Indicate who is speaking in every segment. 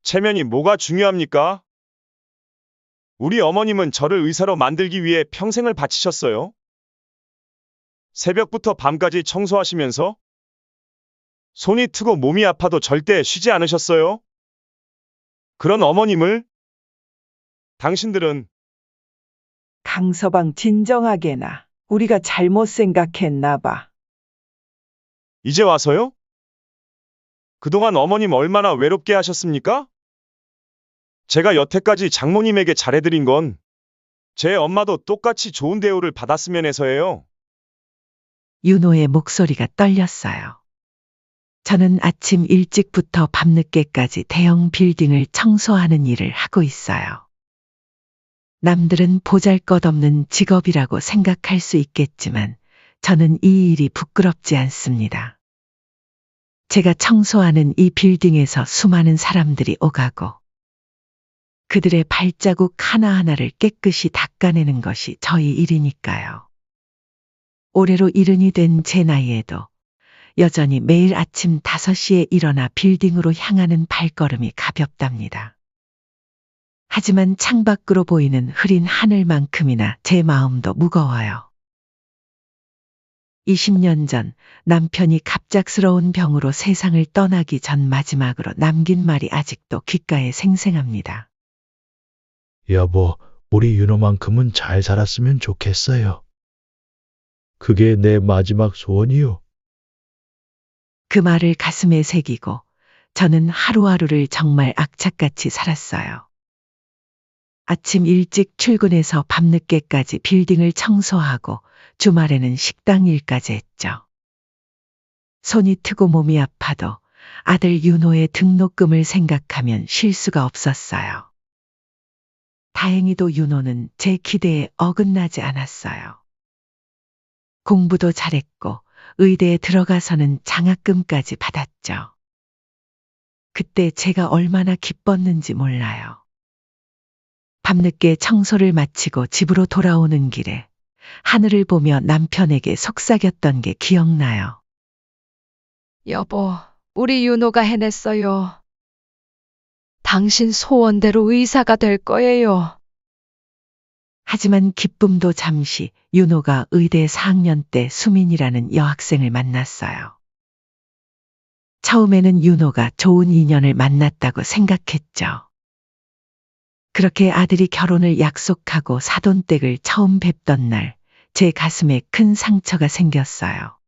Speaker 1: 체면이 뭐가 중요합니까? 우리 어머님은 저를 의사로 만들기 위해 평생을 바치셨어요. 새벽부터 밤까지 청소하시면서 손이 트고 몸이 아파도 절대 쉬지 않으셨어요. 그런 어머님을 당신들은
Speaker 2: 강서방 진정하게나. 우리가 잘못 생각했나 봐.
Speaker 1: 이제 와서요? 그동안 어머님 얼마나 외롭게 하셨습니까? 제가 여태까지 장모님에게 잘해드린 건 제 엄마도 똑같이 좋은 대우를 받았으면 해서예요.
Speaker 3: 윤호의 목소리가 떨렸어요. 저는 아침 일찍부터 밤늦게까지 대형 빌딩을 청소하는 일을 하고 있어요. 남들은 보잘것없는 직업이라고 생각할 수 있겠지만 저는 이 일이 부끄럽지 않습니다. 제가 청소하는 이 빌딩에서 수많은 사람들이 오가고 그들의 발자국 하나하나를 깨끗이 닦아내는 것이 저희 일이니까요. 올해로 70이 된 제 나이에도 여전히 매일 아침 5시에 일어나 빌딩으로 향하는 발걸음이 가볍답니다. 하지만 창밖으로 보이는 흐린 하늘만큼이나 제 마음도 무거워요. 20년 전 남편이 갑작스러운 병으로 세상을 떠나기 전 마지막으로 남긴 말이 아직도 귓가에 생생합니다.
Speaker 4: 여보, 우리 윤호만큼은 잘 살았으면 좋겠어요. 그게 내 마지막 소원이요.
Speaker 3: 그 말을 가슴에 새기고 저는 하루하루를 정말 악착같이 살았어요. 아침 일찍 출근해서 밤늦게까지 빌딩을 청소하고 주말에는 식당 일까지 했죠. 손이 트고 몸이 아파도 아들 윤호의 등록금을 생각하면 쉴 수가 없었어요. 다행히도 윤호는 제 기대에 어긋나지 않았어요. 공부도 잘했고 의대에 들어가서는 장학금까지 받았죠. 그때 제가 얼마나 기뻤는지 몰라요. 밤늦게 청소를 마치고 집으로 돌아오는 길에 하늘을 보며 남편에게 속삭였던 게 기억나요.
Speaker 5: 여보, 우리 윤호가 해냈어요. 당신 소원대로 의사가 될 거예요.
Speaker 3: 하지만 기쁨도 잠시 윤호가 의대 4학년 때 수민이라는 여학생을 만났어요. 처음에는 윤호가 좋은 인연을 만났다고 생각했죠. 그렇게 아들이 결혼을 약속하고 사돈댁을 처음 뵙던 날, 제 가슴에 큰 상처가 생겼어요.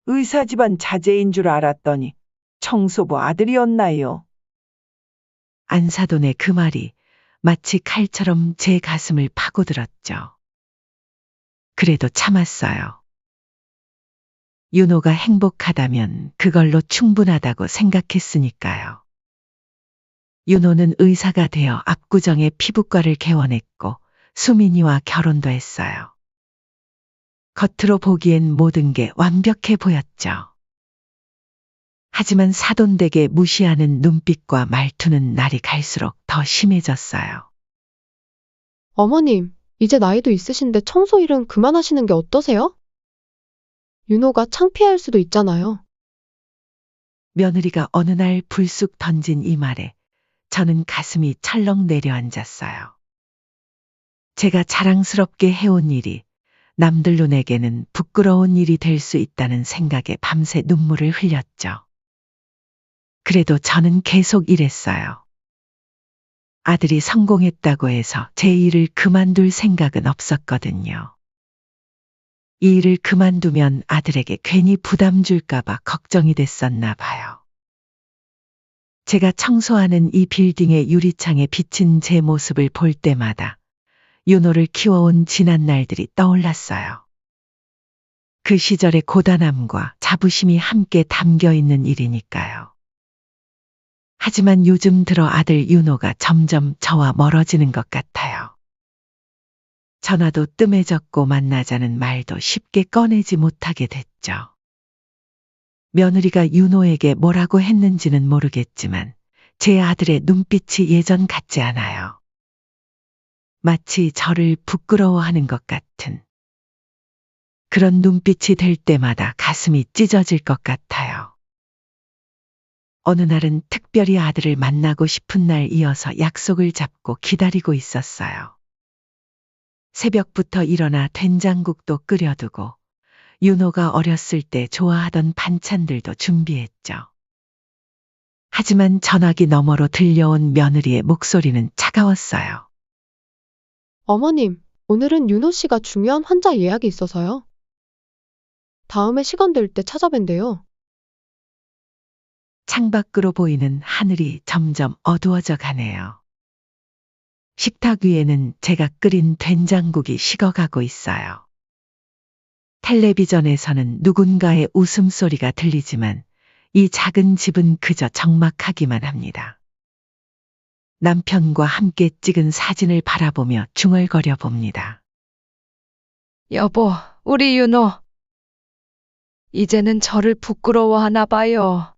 Speaker 2: 의사 집안 자제인 줄 알았더니 청소부 아들이었나요?
Speaker 3: 안사돈의 그 말이 마치 칼처럼 제 가슴을 파고들었죠. 그래도 참았어요. 윤호가 행복하다면 그걸로 충분하다고 생각했으니까요. 윤호는 의사가 되어 압구정의 피부과를 개원했고 수민이와 결혼도 했어요. 겉으로 보기엔 모든 게 완벽해 보였죠. 하지만 사돈댁의 무시하는 눈빛과 말투는 날이 갈수록 더 심해졌어요.
Speaker 6: 어머님, 이제 나이도 있으신데 청소 일은 그만하시는 게 어떠세요? 윤호가 창피할 수도 있잖아요.
Speaker 3: 며느리가 어느 날 불쑥 던진 이 말에 저는 가슴이 철렁 내려앉았어요. 제가 자랑스럽게 해온 일이 남들 눈에게는 부끄러운 일이 될 수 있다는 생각에 밤새 눈물을 흘렸죠. 그래도 저는 계속 일했어요. 아들이 성공했다고 해서 제 일을 그만둘 생각은 없었거든요. 이 일을 그만두면 아들에게 괜히 부담 줄까봐 걱정이 됐었나 봐요. 제가 청소하는 이 빌딩의 유리창에 비친 제 모습을 볼 때마다 윤호를 키워온 지난 날들이 떠올랐어요. 그 시절의 고단함과 자부심이 함께 담겨 있는 일이니까요. 하지만 요즘 들어 아들 윤호가 점점 저와 멀어지는 것 같아요. 전화도 뜸해졌고 만나자는 말도 쉽게 꺼내지 못하게 됐죠. 며느리가 윤호에게 뭐라고 했는지는 모르겠지만 제 아들의 눈빛이 예전 같지 않아요. 마치 저를 부끄러워하는 것 같은 그런 눈빛이 될 때마다 가슴이 찢어질 것 같아요. 어느 날은 특별히 아들을 만나고 싶은 날 이어서 약속을 잡고 기다리고 있었어요. 새벽부터 일어나 된장국도 끓여두고 윤호가 어렸을 때 좋아하던 반찬들도 준비했죠. 하지만 전화기 너머로 들려온 며느리의 목소리는 차가웠어요.
Speaker 6: 어머님, 오늘은 윤호 씨가 중요한 환자 예약이 있어서요. 다음에 시간 될 때 찾아뵌대요.
Speaker 3: 창밖으로 보이는 하늘이 점점 어두워져 가네요. 식탁 위에는 제가 끓인 된장국이 식어가고 있어요. 텔레비전에서는 누군가의 웃음소리가 들리지만 이 작은 집은 그저 적막하기만 합니다. 남편과 함께 찍은 사진을 바라보며 중얼거려 봅니다.
Speaker 5: 여보, 우리 윤호. 이제는 저를 부끄러워하나 봐요.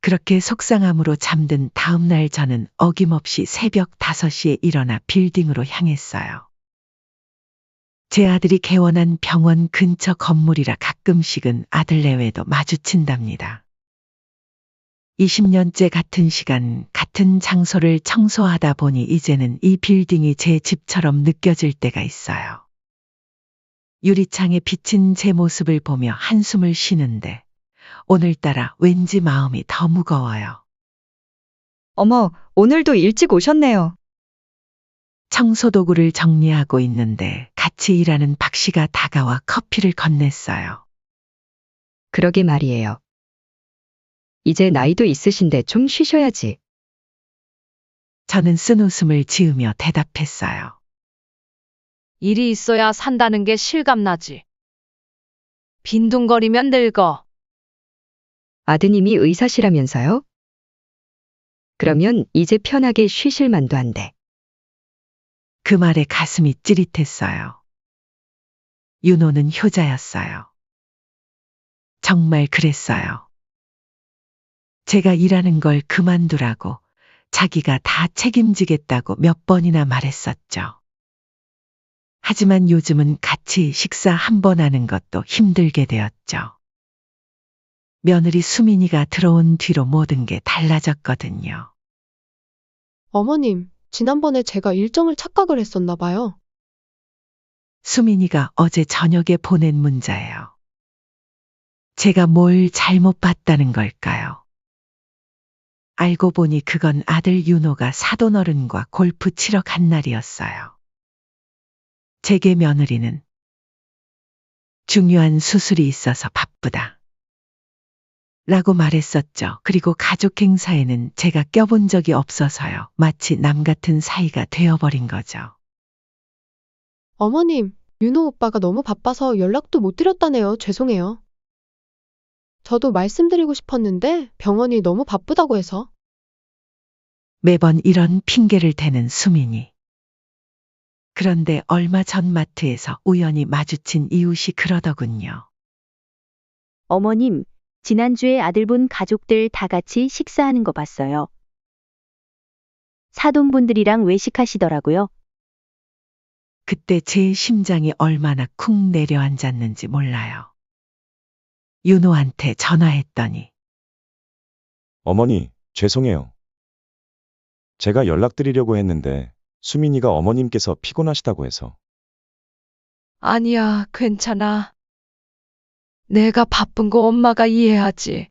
Speaker 3: 그렇게 속상함으로 잠든 다음 날 저는 어김없이 새벽 5시에 일어나 빌딩으로 향했어요. 제 아들이 개원한 병원 근처 건물이라 가끔씩은 아들 내외도 마주친답니다. 20년째 같은 시간, 같은 장소를 청소하다 보니 이제는 이 빌딩이 제 집처럼 느껴질 때가 있어요. 유리창에 비친 제 모습을 보며 한숨을 쉬는데 오늘따라 왠지 마음이 더 무거워요.
Speaker 7: 어머, 오늘도 일찍 오셨네요.
Speaker 3: 청소도구를 정리하고 있는데 같이 일하는 박 씨가 다가와 커피를 건넸어요.
Speaker 7: 그러게 말이에요. 이제 나이도 있으신데 좀 쉬셔야지.
Speaker 3: 저는 쓴웃음을 지으며 대답했어요.
Speaker 5: 일이 있어야 산다는 게 실감나지. 빈둥거리면 늙어.
Speaker 7: 아드님이 의사시라면서요? 그러면 이제 편하게 쉬실 만도 한데.
Speaker 3: 그 말에 가슴이 찌릿했어요. 윤호는 효자였어요. 정말 그랬어요. 제가 일하는 걸 그만두라고 자기가 다 책임지겠다고 몇 번이나 말했었죠. 하지만 요즘은 같이 식사 한 번 하는 것도 힘들게 되었죠. 며느리 수민이가 들어온 뒤로 모든 게 달라졌거든요.
Speaker 6: 어머님, 지난번에 제가 일정을 착각을 했었나 봐요.
Speaker 3: 수민이가 어제 저녁에 보낸 문자예요. 제가 뭘 잘못 봤다는 걸까요? 알고 보니 그건 아들 윤호가 사돈어른과 골프 치러 간 날이었어요. 제게 며느리는 중요한 수술이 있어서 바쁘다. 라고 말했었죠. 그리고 가족 행사에는 제가 껴본 적이 없어서요. 마치 남 같은 사이가 되어버린 거죠.
Speaker 6: 어머님, 윤호 오빠가 너무 바빠서 연락도 못 드렸다네요. 죄송해요. 저도 말씀드리고 싶었는데 병원이 너무 바쁘다고 해서.
Speaker 3: 매번 이런 핑계를 대는 수민이. 그런데 얼마 전 마트에서 우연히 마주친 이웃이 그러더군요.
Speaker 8: 어머님, 지난주에 아들분 가족들 다 같이 식사하는 거 봤어요. 사돈분들이랑 외식하시더라고요.
Speaker 3: 그때 제 심장이 얼마나 쿵 내려앉았는지 몰라요. 윤호한테 전화했더니
Speaker 1: 어머니, 죄송해요. 제가 연락드리려고 했는데 수민이가 어머님께서 피곤하시다고 해서.
Speaker 5: 아니야, 괜찮아. 내가 바쁜 거 엄마가 이해하지.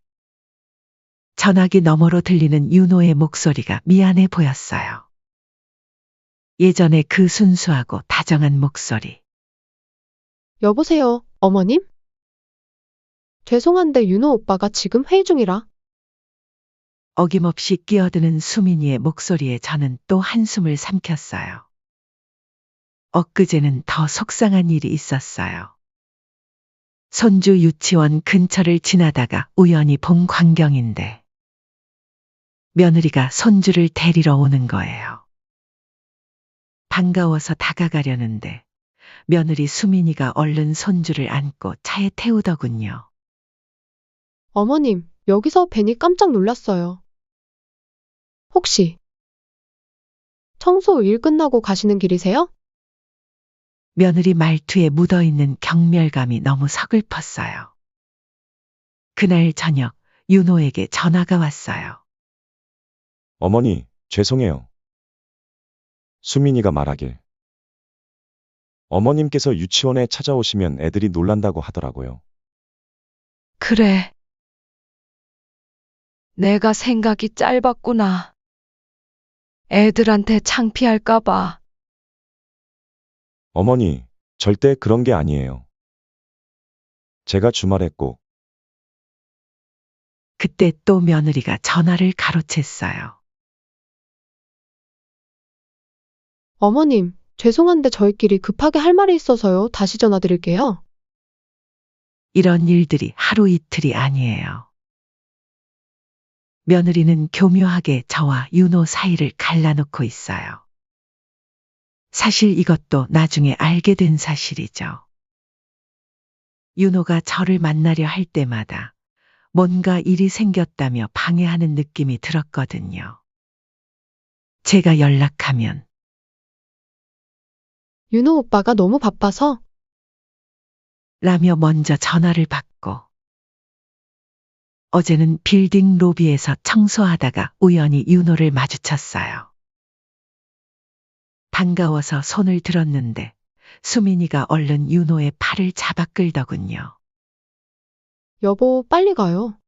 Speaker 3: 전화기 너머로 들리는 윤호의 목소리가 미안해 보였어요. 예전에 그 순수하고 다정한 목소리.
Speaker 6: 여보세요, 어머님? 죄송한데 윤호 오빠가 지금 회의 중이라.
Speaker 3: 어김없이 끼어드는 수민이의 목소리에 저는 또 한숨을 삼켰어요. 엊그제는 더 속상한 일이 있었어요. 손주 유치원 근처를 지나다가 우연히 본 광경인데 며느리가 손주를 데리러 오는 거예요. 반가워서 다가가려는데 며느리 수민이가 얼른 손주를 안고 차에 태우더군요.
Speaker 6: 어머님, 여기서 뵈니 깜짝 놀랐어요. 혹시 청소 일 끝나고 가시는 길이세요?
Speaker 3: 며느리 말투에 묻어있는 경멸감이 너무 서글펐어요. 그날 저녁 윤호에게 전화가 왔어요.
Speaker 1: 어머니, 죄송해요. 수민이가 말하길. 어머님께서 유치원에 찾아오시면 애들이 놀란다고 하더라고요.
Speaker 5: 그래. 내가 생각이 짧았구나. 애들한테 창피할까봐.
Speaker 1: 어머니, 절대 그런 게 아니에요. 제가 주말에 꼭
Speaker 3: 그때 또 며느리가 전화를 가로챘어요.
Speaker 6: 어머님, 죄송한데 저희끼리 급하게 할 말이 있어서요. 다시 전화드릴게요.
Speaker 3: 이런 일들이 하루 이틀이 아니에요. 며느리는 교묘하게 저와 윤호 사이를 갈라놓고 있어요. 사실 이것도 나중에 알게 된 사실이죠. 윤호가 저를 만나려 할 때마다 뭔가 일이 생겼다며 방해하는 느낌이 들었거든요. 제가 연락하면
Speaker 6: 윤호 오빠가 너무 바빠서
Speaker 3: 라며 먼저 전화를 받고 어제는 빌딩 로비에서 청소하다가 우연히 윤호를 마주쳤어요. 반가워서 손을 들었는데 수민이가 얼른 윤호의 팔을 잡아 끌더군요.
Speaker 6: 여보, 빨리 가요.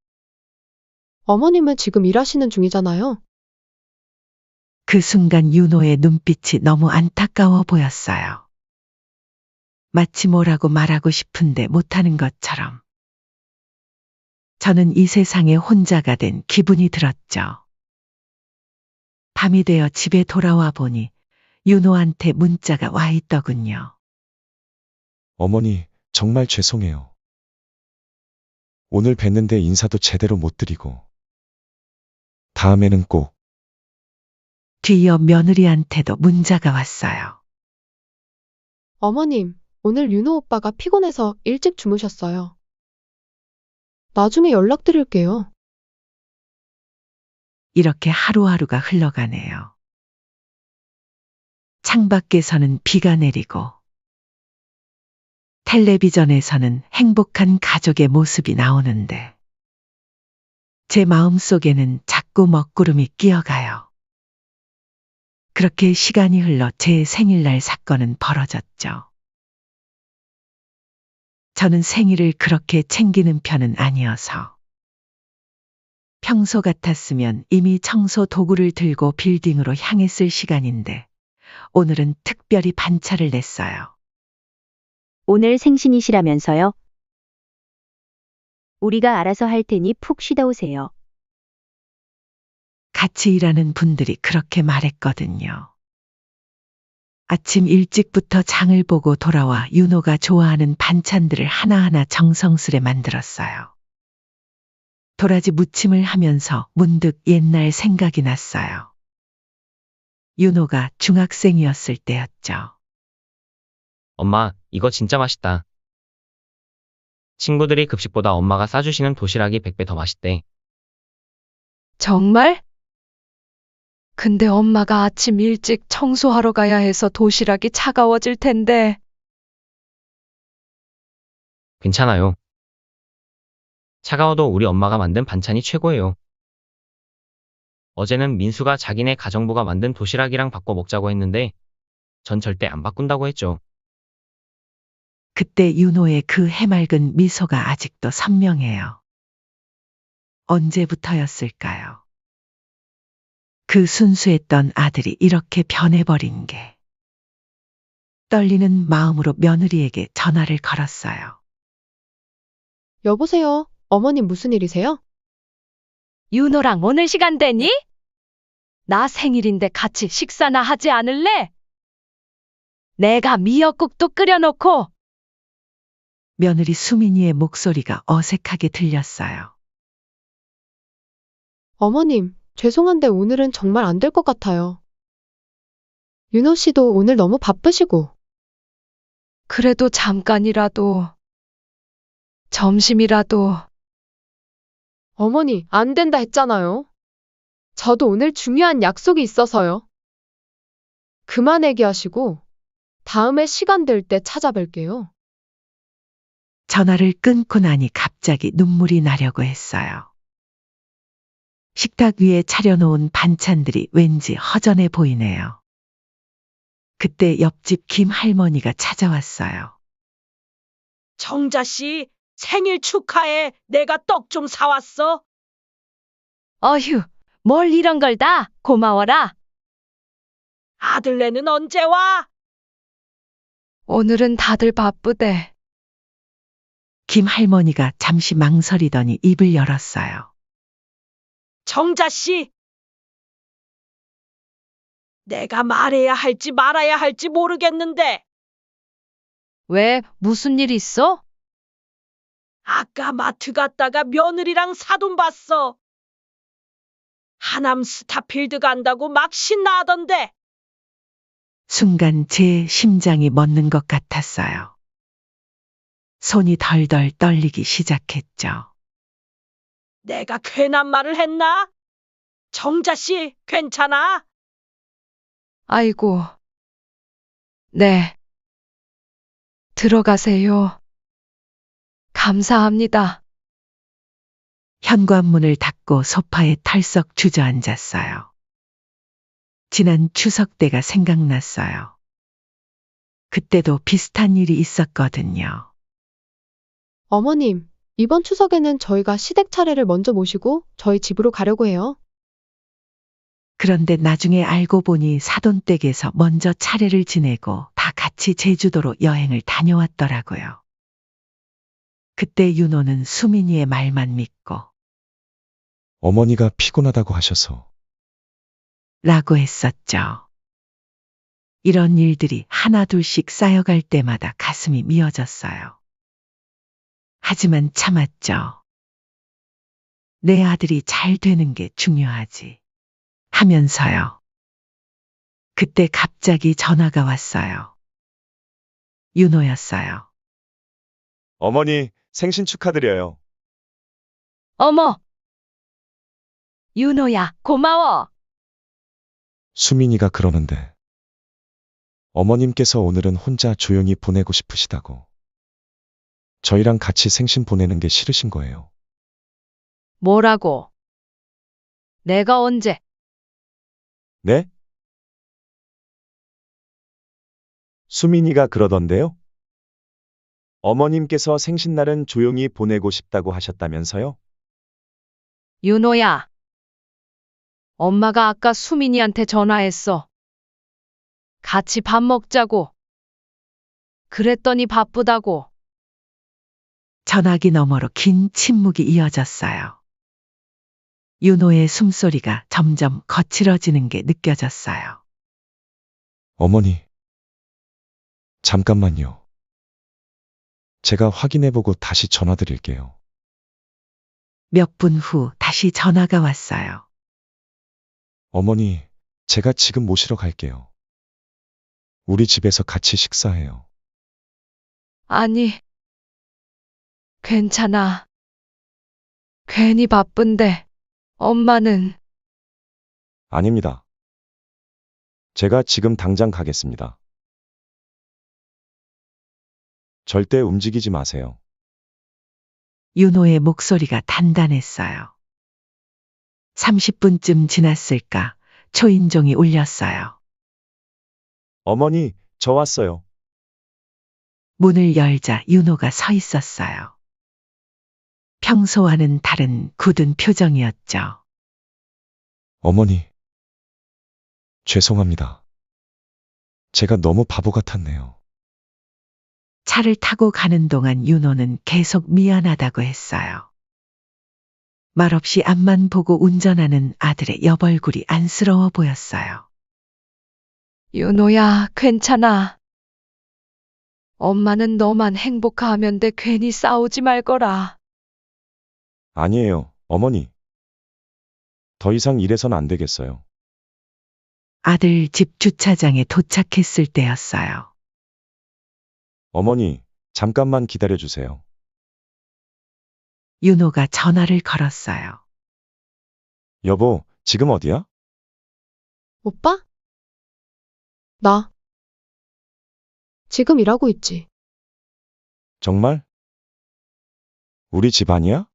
Speaker 6: 어머님은 지금 일하시는 중이잖아요.
Speaker 3: 그 순간 윤호의 눈빛이 너무 안타까워 보였어요. 마치 뭐라고 말하고 싶은데 못하는 것처럼. 저는 이 세상에 혼자가 된 기분이 들었죠. 밤이 되어 집에 돌아와 보니 윤호한테 문자가 와 있더군요.
Speaker 1: 어머니, 정말 죄송해요. 오늘 뵀는데 인사도 제대로 못 드리고. 다음에는 꼭.
Speaker 3: 뒤이어 며느리한테도 문자가 왔어요.
Speaker 6: 어머님, 오늘 윤호 오빠가 피곤해서 일찍 주무셨어요. 나중에 연락드릴게요.
Speaker 3: 이렇게 하루하루가 흘러가네요. 창밖에서는 비가 내리고 텔레비전에서는 행복한 가족의 모습이 나오는데 제 마음속에는 자꾸 먹구름이 끼어가요. 그렇게 시간이 흘러 제 생일날 사건은 벌어졌죠. 저는 생일을 그렇게 챙기는 편은 아니어서 평소 같았으면 이미 청소 도구를 들고 빌딩으로 향했을 시간인데 오늘은 특별히 반차를 냈어요.
Speaker 8: 오늘 생신이시라면서요? 우리가 알아서 할 테니 푹 쉬다 오세요.
Speaker 3: 같이 일하는 분들이 그렇게 말했거든요. 아침 일찍부터 장을 보고 돌아와 윤호가 좋아하는 반찬들을 하나하나 정성스레 만들었어요. 도라지 무침을 하면서 문득 옛날 생각이 났어요. 윤호가 중학생이었을 때였죠.
Speaker 9: 엄마, 이거 진짜 맛있다. 친구들이 급식보다 엄마가 싸주시는 도시락이 100배 더 맛있대.
Speaker 5: 정말? 근데 엄마가 아침 일찍 청소하러 가야 해서 도시락이 차가워질 텐데.
Speaker 9: 괜찮아요. 차가워도 우리 엄마가 만든 반찬이 최고예요. 어제는 민수가 자기네 가정부가 만든 도시락이랑 바꿔 먹자고 했는데 전 절대 안 바꾼다고 했죠.
Speaker 3: 그때 윤호의 그 해맑은 미소가 아직도 선명해요. 언제부터였을까요? 그 순수했던 아들이 이렇게 변해버린 게. 떨리는 마음으로 며느리에게 전화를 걸었어요.
Speaker 6: 여보세요? 어머님 무슨 일이세요?
Speaker 5: 윤호랑 오늘 시간 되니? 나 생일인데 같이 식사나 하지 않을래? 내가 미역국도 끓여놓고.
Speaker 3: 며느리 수민이의 목소리가 어색하게 들렸어요.
Speaker 6: 어머님, 죄송한데 오늘은 정말 안 될 것 같아요. 윤호 씨도 오늘 너무 바쁘시고.
Speaker 5: 그래도 잠깐이라도. 점심이라도.
Speaker 6: 어머니, 안 된다 했잖아요. 저도 오늘 중요한 약속이 있어서요. 그만 얘기하시고 다음에 시간 될 때 찾아뵐게요.
Speaker 3: 전화를 끊고 나니 갑자기 눈물이 나려고 했어요. 식탁 위에 차려놓은 반찬들이 왠지 허전해 보이네요. 그때 옆집 김 할머니가 찾아왔어요.
Speaker 2: 정자 씨, 생일 축하해. 내가 떡 좀 사왔어.
Speaker 5: 어휴, 뭘 이런 걸 다 고마워라.
Speaker 2: 아들네는 언제 와?
Speaker 5: 오늘은 다들 바쁘대.
Speaker 3: 김 할머니가 잠시 망설이더니 입을 열었어요.
Speaker 2: 정자 씨, 내가 말해야 할지 말아야 할지 모르겠는데
Speaker 5: 왜, 무슨 일 있어?
Speaker 2: 아까 마트 갔다가 며느리랑 사돈 봤어. 하남 스타필드 간다고 막 신나하던데.
Speaker 3: 순간 제 심장이 멎는 것 같았어요. 손이 덜덜 떨리기 시작했죠.
Speaker 2: 내가 괜한 말을 했나? 정자 씨, 괜찮아?
Speaker 5: 아이고. 네. 들어가세요. 감사합니다.
Speaker 3: 현관문을 닫고 소파에 털썩 주저앉았어요. 지난 추석 때가 생각났어요. 그때도 비슷한 일이 있었거든요.
Speaker 6: 어머님, 이번 추석에는 저희가 시댁 차례를 먼저 모시고 저희 집으로 가려고 해요.
Speaker 3: 그런데 나중에 알고 보니 사돈댁에서 먼저 차례를 지내고 다 같이 제주도로 여행을 다녀왔더라고요. 그때 윤호는 수민이의 말만 믿고
Speaker 1: 어머니가 피곤하다고 하셔서.
Speaker 3: 라고 했었죠. 이런 일들이 하나둘씩 쌓여갈 때마다 가슴이 미어졌어요. 하지만 참았죠. 내 아들이 잘 되는 게 중요하지. 하면서요. 그때 갑자기 전화가 왔어요. 윤호였어요.
Speaker 1: 어머니, 생신 축하드려요.
Speaker 5: 어머! 윤호야, 고마워.
Speaker 1: 수민이가 그러는데. 어머님께서 오늘은 혼자 조용히 보내고 싶으시다고. 저희랑 같이 생신 보내는 게 싫으신 거예요.
Speaker 5: 뭐라고? 내가 언제?
Speaker 1: 네? 수민이가 그러던데요? 어머님께서 생신날은 조용히 보내고 싶다고 하셨다면서요?
Speaker 5: 윤호야. 엄마가 아까 수민이한테 전화했어. 같이 밥 먹자고. 그랬더니 바쁘다고.
Speaker 3: 전화기 너머로 긴 침묵이 이어졌어요. 윤호의 숨소리가 점점 거칠어지는 게 느껴졌어요.
Speaker 1: 어머니. 잠깐만요. 제가 확인해보고 다시 전화드릴게요.
Speaker 3: 몇 분 후 다시 전화가 왔어요.
Speaker 1: 어머니, 제가 지금 모시러 갈게요. 우리 집에서 같이 식사해요.
Speaker 5: 아니. 괜찮아. 괜히 바쁜데. 엄마는.
Speaker 1: 아닙니다. 제가 지금 당장 가겠습니다. 절대 움직이지 마세요.
Speaker 3: 윤호의 목소리가 단단했어요. 30분쯤 지났을까 초인종이 울렸어요.
Speaker 1: 어머니, 저 왔어요.
Speaker 3: 문을 열자 윤호가 서 있었어요. 평소와는 다른 굳은 표정이었죠.
Speaker 1: 어머니. 죄송합니다. 제가 너무 바보 같았네요.
Speaker 3: 차를 타고 가는 동안 윤호는 계속 미안하다고 했어요. 말없이 앞만 보고 운전하는 아들의 옆얼굴이 안쓰러워 보였어요.
Speaker 5: 윤호야, 괜찮아. 엄마는 너만 행복하면 돼. 괜히 싸우지 말거라.
Speaker 1: 아니에요, 어머니. 더 이상 이래선 안 되겠어요.
Speaker 3: 아들 집 주차장에 도착했을 때였어요.
Speaker 1: 어머니, 잠깐만 기다려주세요.
Speaker 3: 윤호가 전화를 걸었어요.
Speaker 1: 여보, 지금 어디야?
Speaker 6: 오빠? 나 지금 일하고 있지.
Speaker 1: 정말? 우리 집 아니야?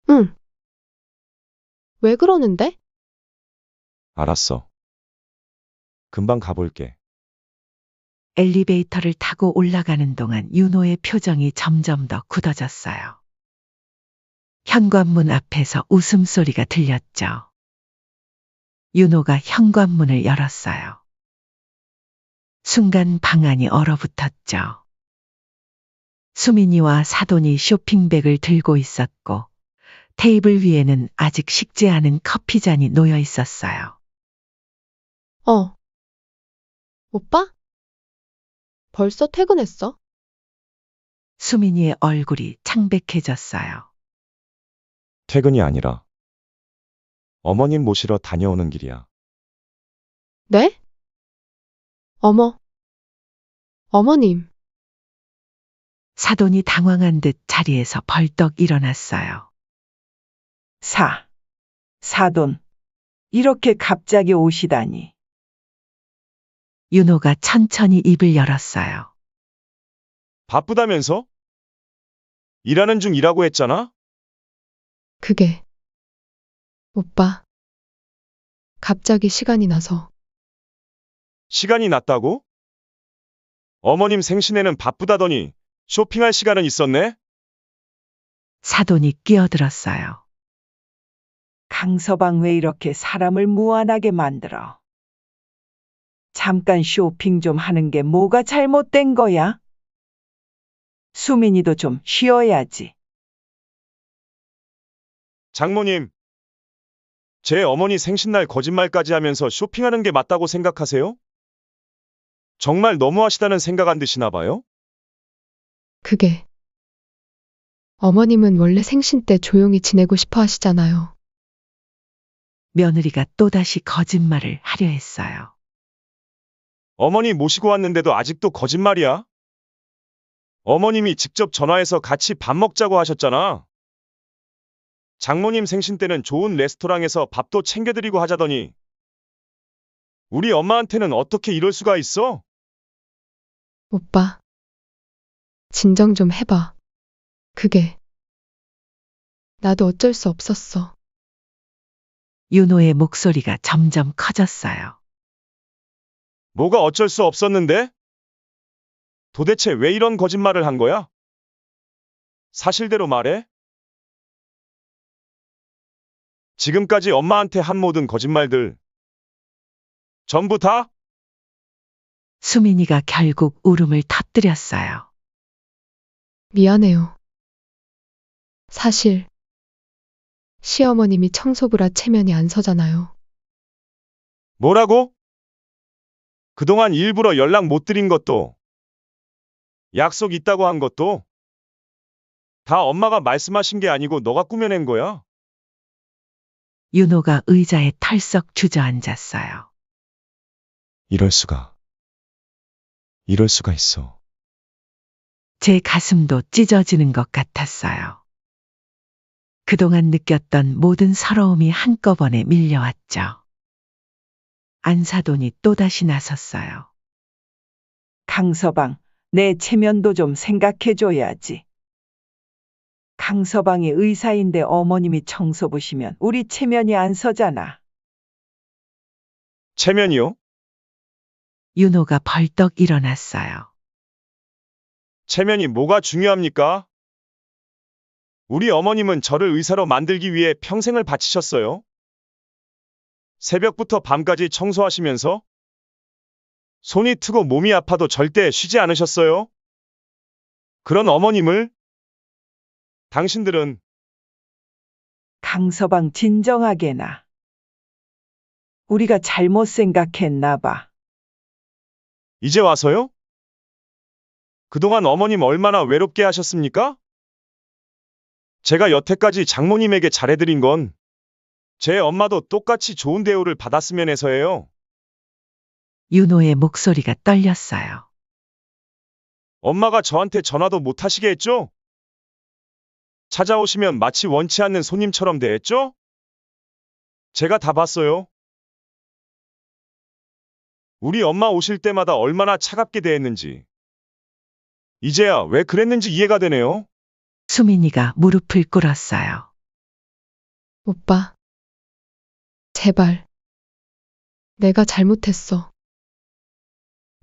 Speaker 6: 응. 왜 그러는데?
Speaker 1: 알았어. 금방 가볼게.
Speaker 3: 엘리베이터를 타고 올라가는 동안 윤호의 표정이 점점 더 굳어졌어요. 현관문 앞에서 웃음소리가 들렸죠. 윤호가 현관문을 열었어요. 순간 방 안이 얼어붙었죠. 수민이와 사돈이 쇼핑백을 들고 있었고 테이블 위에는 아직 식지 않은 커피잔이 놓여 있었어요.
Speaker 6: 오빠? 벌써 퇴근했어?
Speaker 3: 수민이의 얼굴이 창백해졌어요.
Speaker 1: 퇴근이 아니라 어머님 모시러 다녀오는 길이야.
Speaker 6: 네? 어머. 어머님.
Speaker 3: 사돈이 당황한 듯 자리에서 벌떡 일어났어요.
Speaker 2: 사돈. 이렇게 갑자기 오시다니.
Speaker 3: 윤호가 천천히 입을 열었어요.
Speaker 1: 바쁘다면서? 일하는 중이라고 했잖아?
Speaker 6: 그게. 오빠. 갑자기 시간이 나서.
Speaker 1: 시간이 났다고? 어머님 생신에는 바쁘다더니 쇼핑할 시간은 있었네?
Speaker 3: 사돈이 끼어들었어요.
Speaker 2: 강서방 왜 이렇게 사람을 무안하게 만들어? 잠깐 쇼핑 좀 하는 게 뭐가 잘못된 거야? 수민이도 좀 쉬어야지.
Speaker 1: 장모님, 제 어머니 생신날 거짓말까지 하면서 쇼핑하는 게 맞다고 생각하세요? 정말 너무하시다는 생각 안 드시나 봐요?
Speaker 6: 그게. 어머님은 원래 생신 때 조용히 지내고 싶어 하시잖아요.
Speaker 3: 며느리가 또다시 거짓말을 하려 했어요.
Speaker 1: 어머니 모시고 왔는데도 아직도 거짓말이야? 어머님이 직접 전화해서 같이 밥 먹자고 하셨잖아. 장모님 생신 때는 좋은 레스토랑에서 밥도 챙겨드리고 하자더니 우리 엄마한테는 어떻게 이럴 수가 있어?
Speaker 6: 오빠. 진정 좀 해봐. 그게. 나도 어쩔 수 없었어.
Speaker 3: 윤호의 목소리가 점점 커졌어요.
Speaker 1: 뭐가 어쩔 수 없었는데? 도대체 왜 이런 거짓말을 한 거야? 사실대로 말해. 지금까지 엄마한테 한 모든 거짓말들. 전부 다?
Speaker 3: 수민이가 결국 울음을 터뜨렸어요.
Speaker 6: 미안해요. 사실. 시어머님이 청소부라 체면이 안 서잖아요.
Speaker 1: 뭐라고? 그동안 일부러 연락 못 드린 것도, 약속 있다고 한 것도, 다 엄마가 말씀하신 게 아니고 너가 꾸며낸 거야?
Speaker 3: 윤호가 의자에 털썩 주저앉았어요.
Speaker 1: 이럴 수가 있어.
Speaker 3: 제 가슴도 찢어지는 것 같았어요. 그동안 느꼈던 모든 서러움이 한꺼번에 밀려왔죠. 안사돈이 또다시 나섰어요.
Speaker 2: 강서방, 내 체면도 좀 생각해줘야지. 강서방이 의사인데 어머님이 청소부시면 우리 체면이 안 서잖아.
Speaker 1: 체면이요?
Speaker 3: 윤호가 벌떡 일어났어요.
Speaker 1: 체면이 뭐가 중요합니까? 우리 어머님은 저를 의사로 만들기 위해 평생을 바치셨어요. 새벽부터 밤까지 청소하시면서 손이 트고 몸이 아파도 절대 쉬지 않으셨어요. 그런 어머님을 당신들은
Speaker 2: 강서방 진정하게나. 우리가 잘못 생각했나 봐.
Speaker 1: 이제 와서요? 그동안 어머님 얼마나 외롭게 하셨습니까? 제가 여태까지 장모님에게 잘해드린 건 제 엄마도 똑같이 좋은 대우를 받았으면 해서예요.
Speaker 3: 윤호의 목소리가 떨렸어요.
Speaker 1: 엄마가 저한테 전화도 못 하시게 했죠? 찾아오시면 마치 원치 않는 손님처럼 대했죠? 제가 다 봤어요. 우리 엄마 오실 때마다 얼마나 차갑게 대했는지. 이제야 왜 그랬는지 이해가 되네요.
Speaker 3: 수민이가 무릎을 꿇었어요.
Speaker 6: 오빠. 제발. 내가 잘못했어.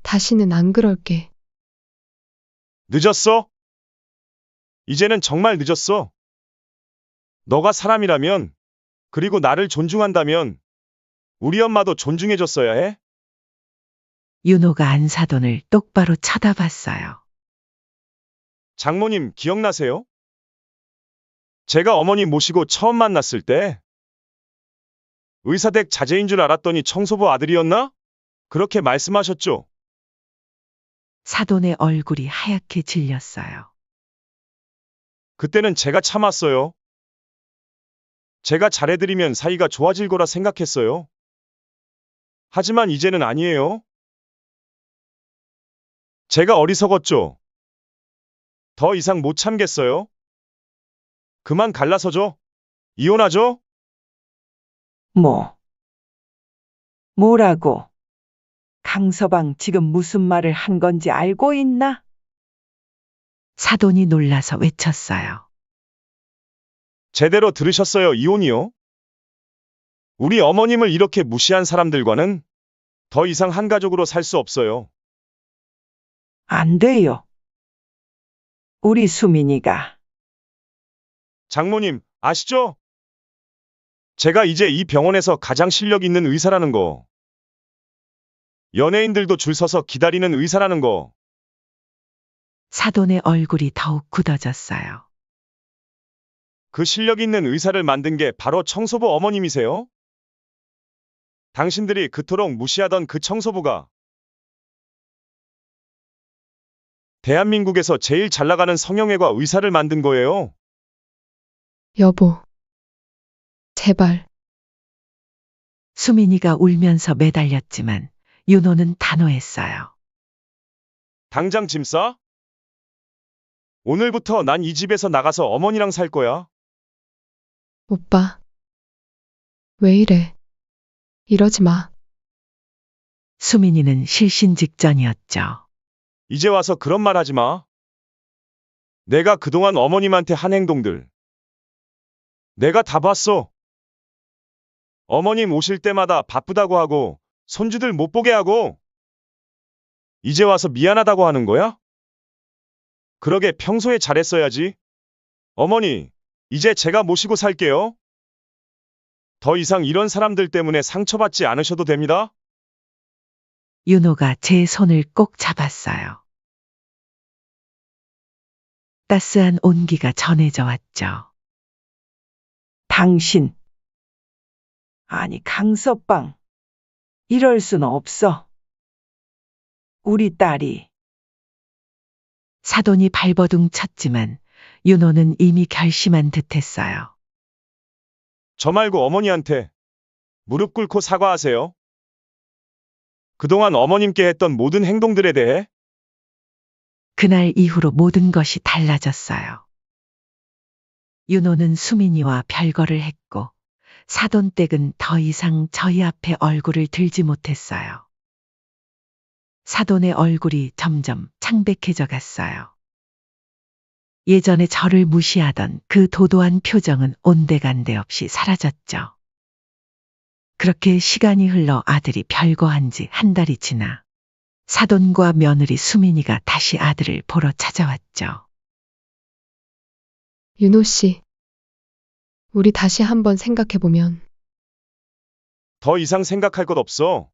Speaker 6: 다시는 안 그럴게.
Speaker 1: 늦었어? 이제는 정말 늦었어. 너가 사람이라면, 그리고 나를 존중한다면, 우리 엄마도 존중해줬어야 해.
Speaker 3: 윤호가 안사돈을 똑바로 쳐다봤어요.
Speaker 1: 장모님 기억나세요? 제가 어머니 모시고 처음 만났을 때 의사댁 자제인 줄 알았더니 청소부 아들이었나? 그렇게 말씀하셨죠?
Speaker 3: 사돈의 얼굴이 하얗게 질렸어요.
Speaker 1: 그때는 제가 참았어요. 제가 잘해드리면 사이가 좋아질 거라 생각했어요. 하지만 이제는 아니에요. 제가 어리석었죠. 더 이상 못 참겠어요. 그만 갈라서죠. 이혼하죠?
Speaker 2: 뭐라고? 강서방 지금 무슨 말을 한 건지 알고 있나?
Speaker 3: 사돈이 놀라서 외쳤어요.
Speaker 1: 제대로 들으셨어요, 이혼이요? 우리 어머님을 이렇게 무시한 사람들과는 더 이상 한 가족으로 살 수 없어요.
Speaker 2: 안 돼요. 우리 수민이가
Speaker 1: 장모님, 아시죠? 제가 이제 이 병원에서 가장 실력 있는 의사라는 거. 연예인들도 줄 서서 기다리는 의사라는 거.
Speaker 3: 사돈의 얼굴이 더욱 굳어졌어요.
Speaker 1: 그 실력 있는 의사를 만든 게 바로 청소부 어머님이세요? 당신들이 그토록 무시하던 그 청소부가 대한민국에서 제일 잘 나가는 성형외과 의사를 만든 거예요.
Speaker 6: 여보. 제발.
Speaker 3: 수민이가 울면서 매달렸지만 윤호는 단호했어요.
Speaker 1: 당장 짐 싸? 오늘부터 난 이 집에서 나가서 어머니랑 살 거야.
Speaker 6: 오빠. 왜 이래? 이러지 마.
Speaker 3: 수민이는 실신 직전이었죠.
Speaker 1: 이제 와서 그런 말 하지 마. 내가 그동안 어머님한테 한 행동들. 내가 다 봤어. 어머님 오실 때마다 바쁘다고 하고, 손주들 못 보게 하고, 이제 와서 미안하다고 하는 거야? 그러게 평소에 잘했어야지. 어머니, 이제 제가 모시고 살게요. 더 이상 이런 사람들 때문에 상처받지 않으셔도 됩니다.
Speaker 3: 윤호가 제 손을 꼭 잡았어요. 따스한 온기가 전해져 왔죠.
Speaker 2: 당신. 아니, 강서방. 이럴 수는 없어. 우리 딸이.
Speaker 3: 사돈이 발버둥 쳤지만 윤호는 이미 결심한 듯했어요.
Speaker 1: 저 말고 어머니한테 무릎 꿇고 사과하세요. 그동안 어머님께 했던 모든 행동들에 대해.
Speaker 3: 그날 이후로 모든 것이 달라졌어요. 윤호는 수민이와 별거를 했고 사돈댁은 더 이상 저희 앞에 얼굴을 들지 못했어요. 사돈의 얼굴이 점점 창백해져 갔어요. 예전에 저를 무시하던 그 도도한 표정은 온데간데 없이 사라졌죠. 그렇게 시간이 흘러 아들이 별거한 지 한 달이 지나 사돈과 며느리 수민이가 다시 아들을 보러 찾아왔죠.
Speaker 6: 윤호 씨. 우리 다시 한번 생각해보면.
Speaker 1: 더 이상 생각할 것 없어.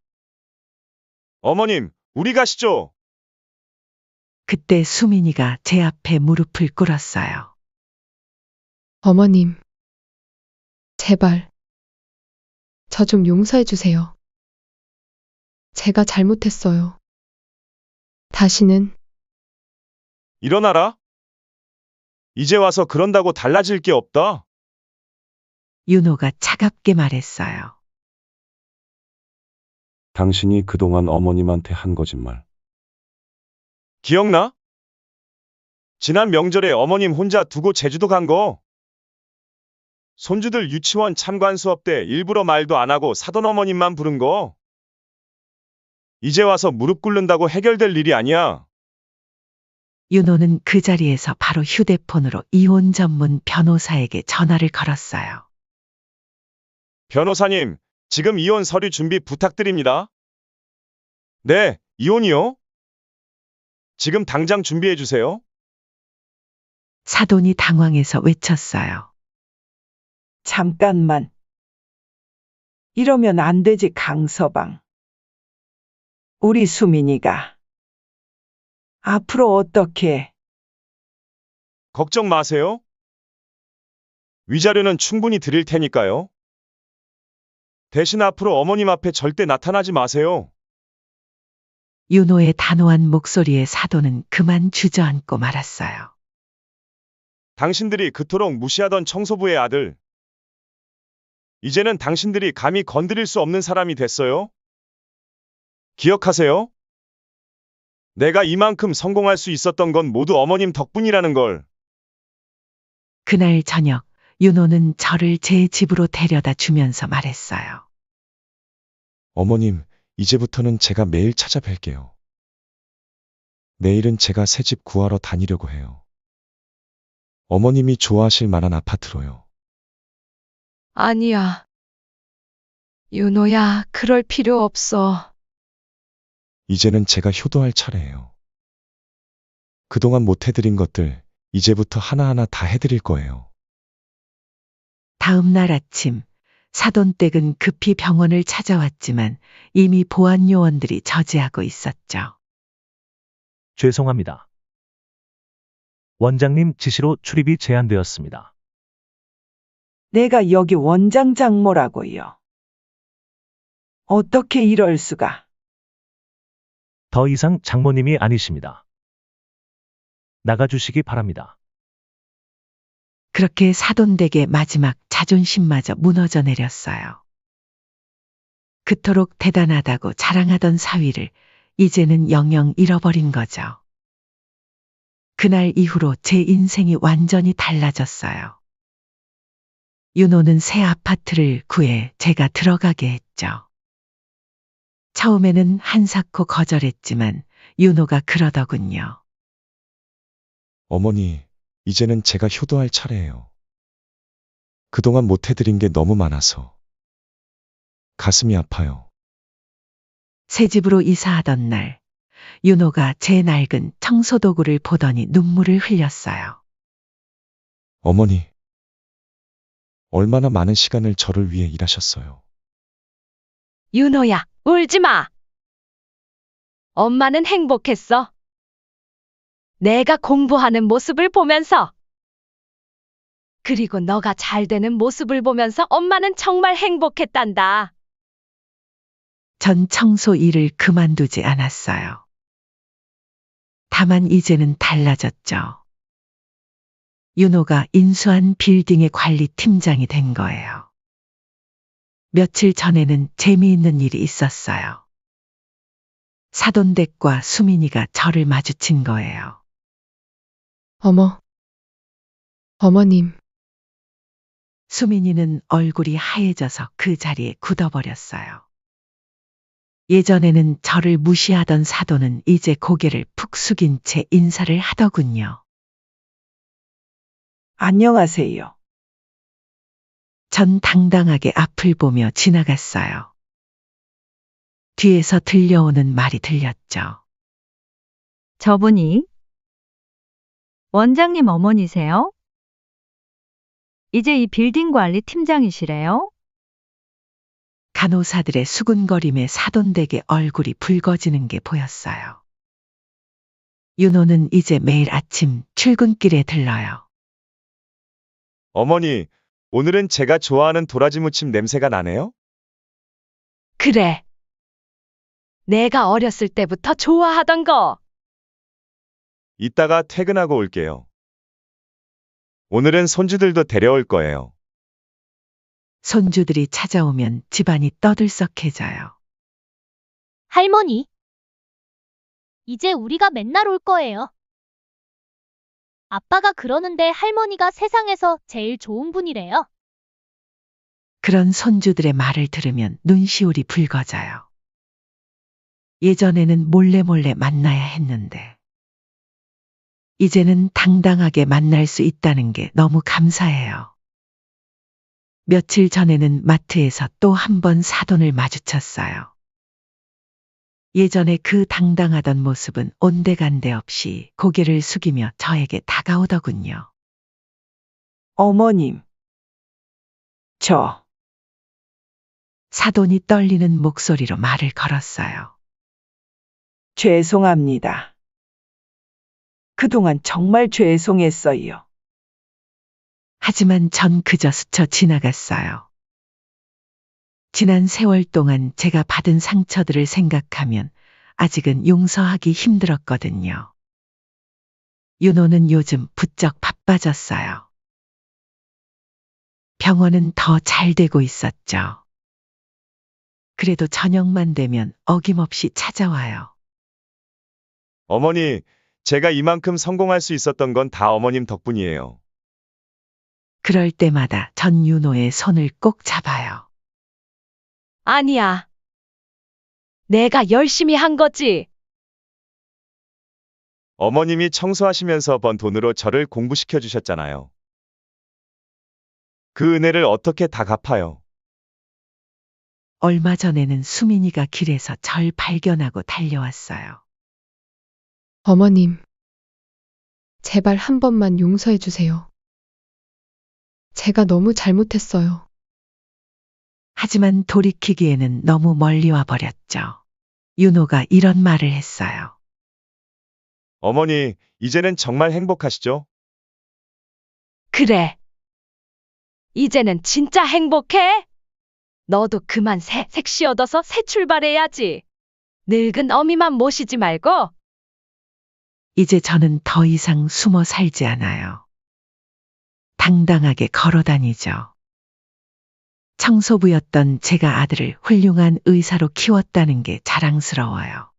Speaker 1: 어머님, 우리 가시죠.
Speaker 3: 그때 수민이가 제 앞에 무릎을 꿇었어요.
Speaker 6: 어머님. 제발. 저 좀 용서해 주세요. 제가 잘못했어요. 다시는.
Speaker 1: 일어나라. 이제 와서 그런다고 달라질 게 없다.
Speaker 3: 윤호가 차갑게 말했어요.
Speaker 10: 당신이 그동안 어머님한테 한 거짓말.
Speaker 1: 기억나? 지난 명절에 어머님 혼자 두고 제주도 간 거. 손주들 유치원 참관 수업 때 일부러 말도 안 하고 사돈 어머님만 부른 거. 이제 와서 무릎 꿇는다고 해결될 일이 아니야.
Speaker 3: 윤호는 그 자리에서 바로 휴대폰으로 이혼 전문 변호사에게 전화를 걸었어요.
Speaker 1: 변호사님, 지금 이혼 서류 준비 부탁드립니다. 네, 이혼이요? 지금 당장 준비해 주세요.
Speaker 3: 사돈이 당황해서 외쳤어요.
Speaker 2: 잠깐만. 이러면 안 되지, 강서방. 우리 수민이가 앞으로 어떻게?
Speaker 1: 걱정 마세요. 위자료는 충분히 드릴 테니까요. 대신 앞으로 어머님 앞에 절대 나타나지 마세요.
Speaker 3: 윤호의 단호한 목소리에 사돈은 그만 주저앉고 말았어요.
Speaker 1: 당신들이 그토록 무시하던 청소부의 아들. 이제는 당신들이 감히 건드릴 수 없는 사람이 됐어요. 기억하세요. 내가 이만큼 성공할 수 있었던 건 모두 어머님 덕분이라는 걸.
Speaker 3: 그날 저녁 윤호는 저를 제 집으로 데려다 주면서 말했어요.
Speaker 10: 어머님, 이제부터는 제가 매일 찾아뵐게요. 내일은 제가 새 집 구하러 다니려고 해요. 어머님이 좋아하실 만한 아파트로요.
Speaker 5: 아니야. 윤호야, 그럴 필요 없어.
Speaker 10: 이제는 제가 효도할 차례예요. 그동안 못 해드린 것들, 이제부터 하나하나 다 해드릴 거예요.
Speaker 3: 다음 날 아침 사돈댁은 급히 병원을 찾아왔지만 이미 보안 요원들이 저지하고 있었죠.
Speaker 11: 죄송합니다. 원장님 지시로 출입이 제한되었습니다.
Speaker 2: 내가 여기 원장 장모라고요. 어떻게 이럴 수가?
Speaker 11: 더 이상 장모님이 아니십니다. 나가주시기 바랍니다.
Speaker 3: 그렇게 사돈댁의 마지막 자존심마저 무너져 내렸어요. 그토록 대단하다고 자랑하던 사위를 이제는 영영 잃어버린 거죠. 그날 이후로 제 인생이 완전히 달라졌어요. 윤호는 새 아파트를 구해 제가 들어가게 했죠. 처음에는 한사코 거절했지만 윤호가 그러더군요.
Speaker 10: 어머니, 이제는 제가 효도할 차례예요. 그동안 못 해드린 게 너무 많아서. 가슴이 아파요.
Speaker 3: 새 집으로 이사하던 날, 윤호가 제 낡은 청소도구를 보더니 눈물을 흘렸어요.
Speaker 10: 어머니, 얼마나 많은 시간을 저를 위해 일하셨어요.
Speaker 5: 윤호야, 울지 마. 엄마는 행복했어. 내가 공부하는 모습을 보면서. 그리고 너가 잘 되는 모습을 보면서 엄마는 정말 행복했단다.
Speaker 3: 전 청소 일을 그만두지 않았어요. 다만 이제는 달라졌죠. 윤호가 인수한 빌딩의 관리팀장이 된 거예요. 며칠 전에는 재미있는 일이 있었어요. 사돈댁과 수민이가 저를 마주친 거예요.
Speaker 6: 어머님,
Speaker 3: 수민이는 얼굴이 하얘져서 그 자리에 굳어버렸어요. 예전에는 저를 무시하던 사돈은 이제 고개를 푹 숙인 채 인사를 하더군요.
Speaker 2: 안녕하세요.
Speaker 3: 전 당당하게 앞을 보며 지나갔어요. 뒤에서 들려오는 말이 들렸죠.
Speaker 8: 저분이 원장님 어머니세요? 이제 이 빌딩 관리 팀장이시래요?
Speaker 3: 간호사들의 수군거림에 사돈댁의 얼굴이 붉어지는 게 보였어요. 윤호는 이제 매일 아침 출근길에 들러요.
Speaker 1: 어머니, 오늘은 제가 좋아하는 도라지 무침 냄새가 나네요?
Speaker 5: 그래. 내가 어렸을 때부터 좋아하던 거.
Speaker 1: 이따가 퇴근하고 올게요. 오늘은 손주들도 데려올 거예요.
Speaker 3: 손주들이 찾아오면 집안이 떠들썩해져요.
Speaker 12: 할머니, 이제 우리가 맨날 올 거예요. 아빠가 그러는데 할머니가 세상에서 제일 좋은 분이래요.
Speaker 3: 그런 손주들의 말을 들으면 눈시울이 붉어져요. 예전에는 몰래 만나야 했는데 이제는 당당하게 만날 수 있다는 게 너무 감사해요. 며칠 전에는 마트에서 또 한 번 사돈을 마주쳤어요. 예전에 그 당당하던 모습은 온데간데 없이 고개를 숙이며 저에게 다가오더군요.
Speaker 2: 어머님.
Speaker 3: 사돈이 떨리는 목소리로 말을 걸었어요.
Speaker 2: 죄송합니다. 그동안 정말 죄송했어요.
Speaker 3: 하지만 전 그저 스쳐 지나갔어요. 지난 세월 동안 제가 받은 상처들을 생각하면 아직은 용서하기 힘들었거든요. 윤호는 요즘 부쩍 바빠졌어요. 병원은 더 잘 되고 있었죠. 그래도 저녁만 되면 어김없이 찾아와요.
Speaker 1: 어머니, 제가 이만큼 성공할 수 있었던 건 다 어머님 덕분이에요.
Speaker 3: 그럴 때마다 전 윤호의 손을 꼭 잡아요.
Speaker 5: 아니야. 내가 열심히 한 거지.
Speaker 1: 어머님이 청소하시면서 번 돈으로 저를 공부시켜 주셨잖아요. 그 은혜를 어떻게 다 갚아요?
Speaker 3: 얼마 전에는 수민이가 길에서 절 발견하고 달려왔어요.
Speaker 6: 어머님, 제발 한 번만 용서해 주세요. 제가 너무 잘못했어요.
Speaker 3: 하지만 돌이키기에는 너무 멀리 와버렸죠. 윤호가 이런 말을 했어요.
Speaker 1: 어머니, 이제는 정말 행복하시죠?
Speaker 5: 그래. 이제는 진짜 행복해? 너도 그만 색시 얻어서 새 출발해야지. 늙은 어미만 모시지 말고.
Speaker 3: 이제 저는 더 이상 숨어 살지 않아요. 당당하게 걸어 다니죠. 청소부였던 제가 아들을 훌륭한 의사로 키웠다는 게 자랑스러워요.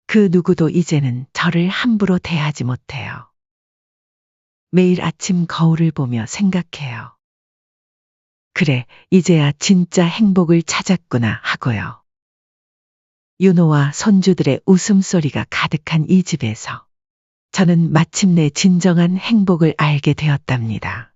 Speaker 3: 그 누구도 이제는 저를 함부로 대하지 못해요. 매일 아침 거울을 보며 생각해요. 그래, 이제야 진짜 행복을 찾았구나 하고요. 윤호와 손주들의 웃음소리가 가득한 이 집에서 저는 마침내 진정한 행복을 알게 되었답니다.